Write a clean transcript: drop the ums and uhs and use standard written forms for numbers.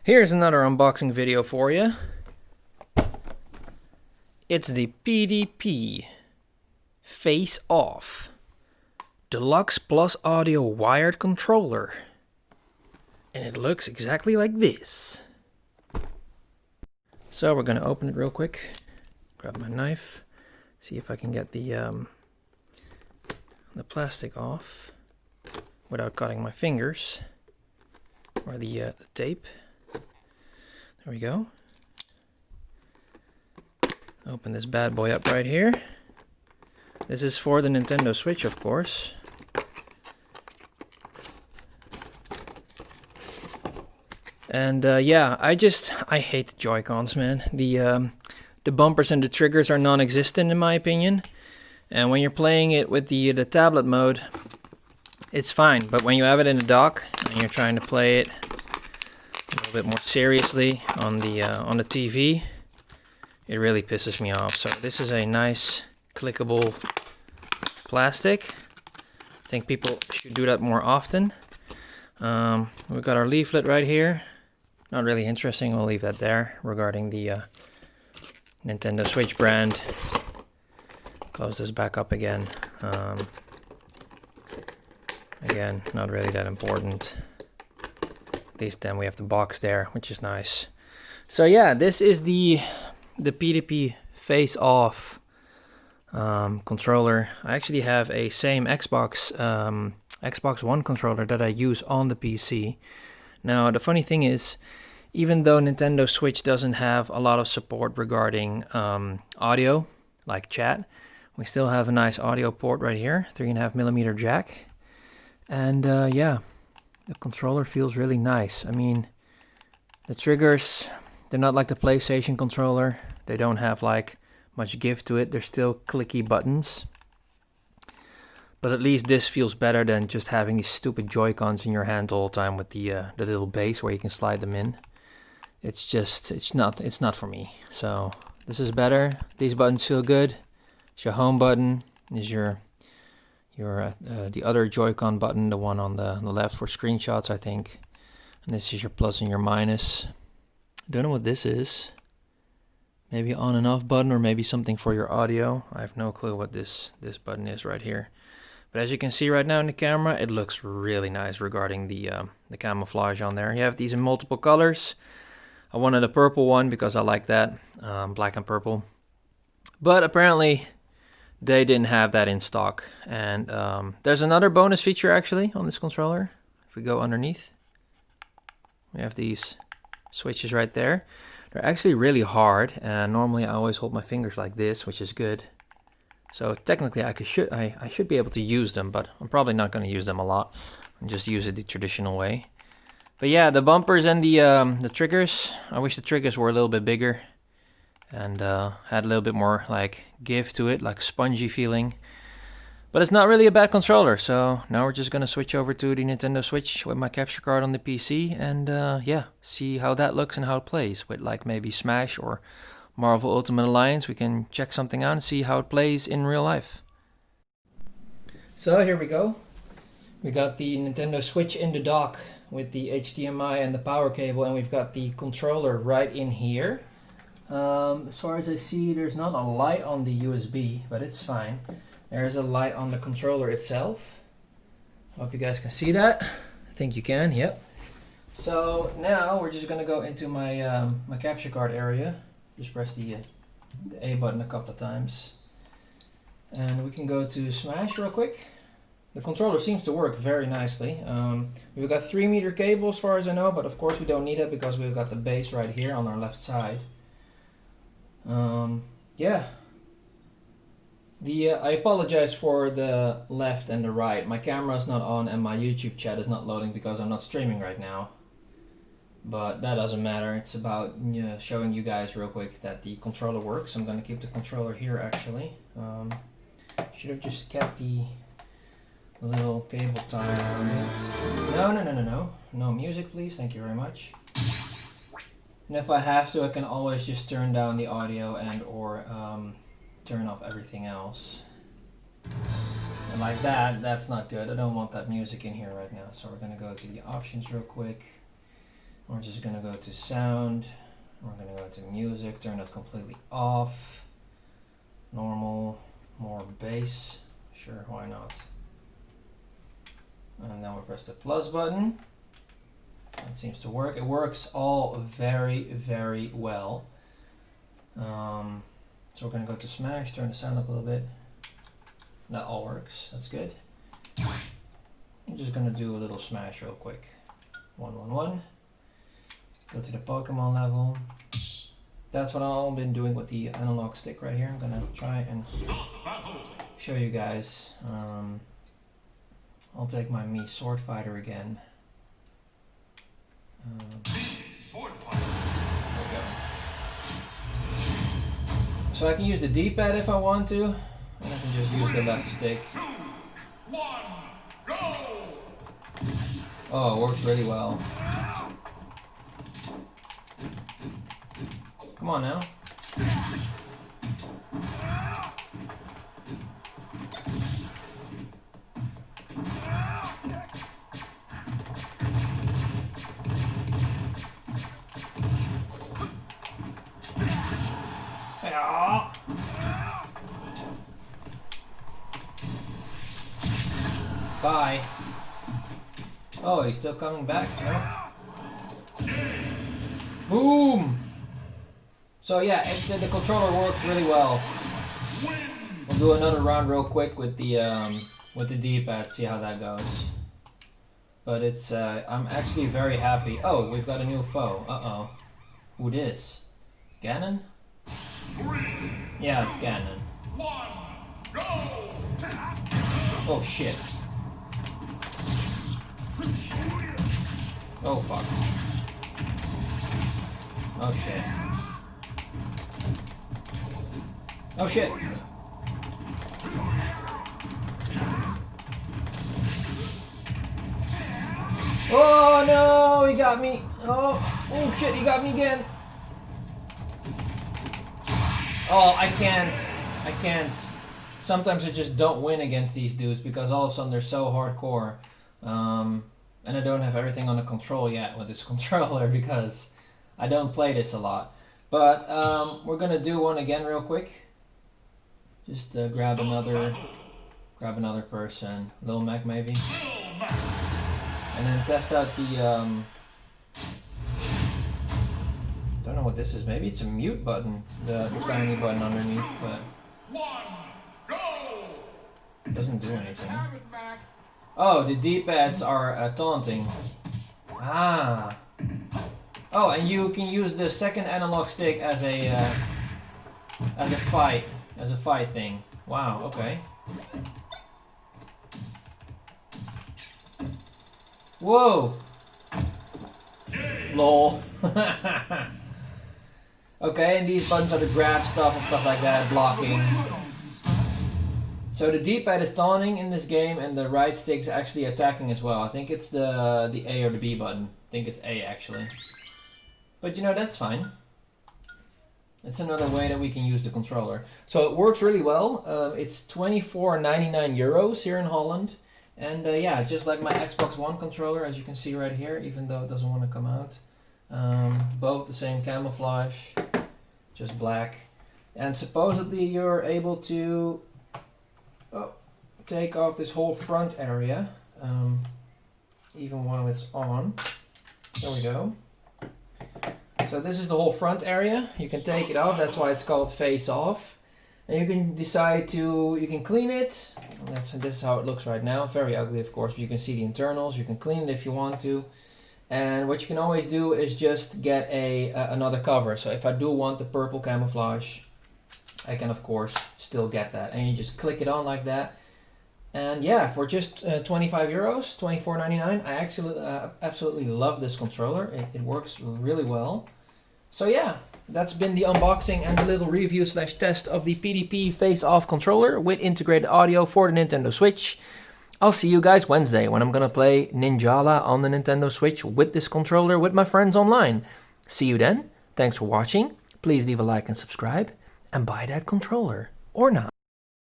Here's another unboxing video for you. It's the PDP Face Off Deluxe Plus Audio Wired Controller. And it looks exactly like this. So we're going to open it real quick. Grab my knife. See if I can get the plastic off without cutting my fingers. Or the tape. There we go. Open this bad boy up right here. This is for the Nintendo Switch, of course. And yeah, I hate the Joy-Cons, man. The bumpers and the triggers are non-existent in my opinion. And when you're playing it with the tablet mode, it's fine. But when you have it in the dock and you're trying to play it a little bit more seriously on the TV, it really pisses me off. So this is a nice clickable plastic. I think people should do that more often. We've got our leaflet right here. Not really interesting, we'll leave that there, regarding the Nintendo Switch brand. Close this back up again. Again, not really that important. At least then we have the box there, which is nice. So yeah, this is the PDP Face Off controller. I actually have a same Xbox One controller that I use on the PC. Now the funny thing is, even though Nintendo Switch doesn't have a lot of support regarding audio, like chat, we still have a nice audio port right here, 3.5mm jack. And yeah, the controller feels really nice. I mean, the triggers, they're not like the PlayStation controller. They don't have like much give to it. They're still clicky buttons. But at least this feels better than just having these stupid Joy-Cons in your hand all the time with the little base where you can slide them in. It's not for me. So this is better. These buttons feel good. It's your home button. Is your the other Joy-Con button, the one on the left for screenshots, I think. And this is your plus and your minus. Don't know what this is. Maybe on and off button, or maybe something for your audio. I have no clue what this button is right here. But as you can see right now in the camera, it looks really nice regarding the camouflage on there. You have these in multiple colors. I wanted a purple one because I like that, black and purple. But apparently they didn't have that in stock. And there's another bonus feature actually on this controller. If we go underneath, we have these switches right there. They're actually really hard, and normally I always hold my fingers like this, which is good. So technically I should be able to use them, but I'm probably not going to use them a lot. And just use it the traditional way. But yeah, the bumpers and the triggers, I wish the triggers were a little bit bigger and had a little bit more like give to it, like spongy feeling. But it's not really a bad controller, so now we're just going to switch over to the Nintendo Switch with my capture card on the PC and yeah, see how that looks and how it plays with like maybe Smash or Marvel Ultimate Alliance. We can check something out and see how it plays in real life. So here we go. We got the Nintendo Switch in the dock with the HDMI and the power cable, and we've got the controller right in here. As far as I see, there's not a light on the USB, but it's fine. There's a light on the controller itself. Hope you guys can see that. I think you can, yep. So now we're just gonna go into my my capture card area. Just press the A button a couple of times. And we can go to Smash real quick. The controller seems to work very nicely. We've got 3-meter cable as far as I know, but of course we don't need it because we've got the base right here on our left side. Yeah. I apologize for the left and the right. My camera is not on and my YouTube chat is not loading because I'm not streaming right now. But that doesn't matter. It's about showing you guys real quick that the controller works. I'm going to keep the controller here actually. Should have just kept the little cable tie on it. No music please, thank you very much. And if I have to, I can always just turn down the audio and or turn off everything else. And like that, that's not good. I don't want that music in here right now. So we're gonna go to the options real quick. We're just gonna go to sound. We're gonna go to music, turn that completely off. Normal, more bass. Sure, why not? And then we press the plus button. That seems to work. It works all very, very well. So we're gonna go to smash, turn the sound up a little bit. That all works, that's good. I'm just gonna do a little smash real quick. 1, 1, 1. Go to the Pokemon level. That's what I've been doing with the analog stick right here. I'm gonna try and show you guys. I'll take my Mii Sword Fighter again. There we go. So I can use the D-pad if I want to, and I can just use the left stick. 2, 1, go! Oh, it works really well. Come on now. Bye. Oh, he's still coming back, no? Boom! So yeah, the controller works really well. We'll do another round real quick with the D-pad, see how that goes. But it's I'm actually very happy. Oh, we've got a new foe. Uh-oh. Who this? Ganon? Yeah, it's Ganon. Oh shit. Oh fuck. Oh shit. Oh shit. Oh no, he got me. Oh shit, he got me again. Oh, I can't. Sometimes I just don't win against these dudes because all of a sudden they're so hardcore. And I don't have everything under control yet with this controller because I don't play this a lot. But we're gonna do one again real quick. Just grab another person, Lil Mac maybe, and then test out the. Don't know what this is. Maybe it's a mute button, the tiny button underneath, but it doesn't do anything. Oh, the D-pads are taunting. Ah. Oh, and you can use the second analog stick as a fight thing. Wow. Okay. Whoa. Lol. Okay, and these buttons are to grab stuff and stuff like that, blocking. So the D-pad is taunting in this game, and the right stick is actually attacking as well. I think it's the A or the B button. I think it's A actually. But you know, that's fine. It's another way that we can use the controller. So it works really well. It's 24.99 euros here in Holland. And yeah, just like my Xbox One controller, as you can see right here, even though it doesn't want to come out. Both the same camouflage, just black. And supposedly you're able to take off this whole front area, even while it's on. There we go. So this is the whole front area. You can take it off, that's why it's called face off. And you can decide to, you can clean it. This is how it looks right now. Very ugly, of course, but you can see the internals. You can clean it if you want to. And what you can always do is just get another cover. So if I do want the purple camouflage, I can of course still get that. And you just click it on like that. And yeah, for just 25 euros, 24.99, I actually absolutely love this controller. It works really well. So yeah, that's been the unboxing and the little review / test of the PDP face-off controller with integrated audio for the Nintendo Switch. I'll see you guys Wednesday when I'm gonna play Ninjala on the Nintendo Switch with this controller with my friends online. See you then. Thanks for watching. Please leave a like and subscribe. And buy that controller. Or not.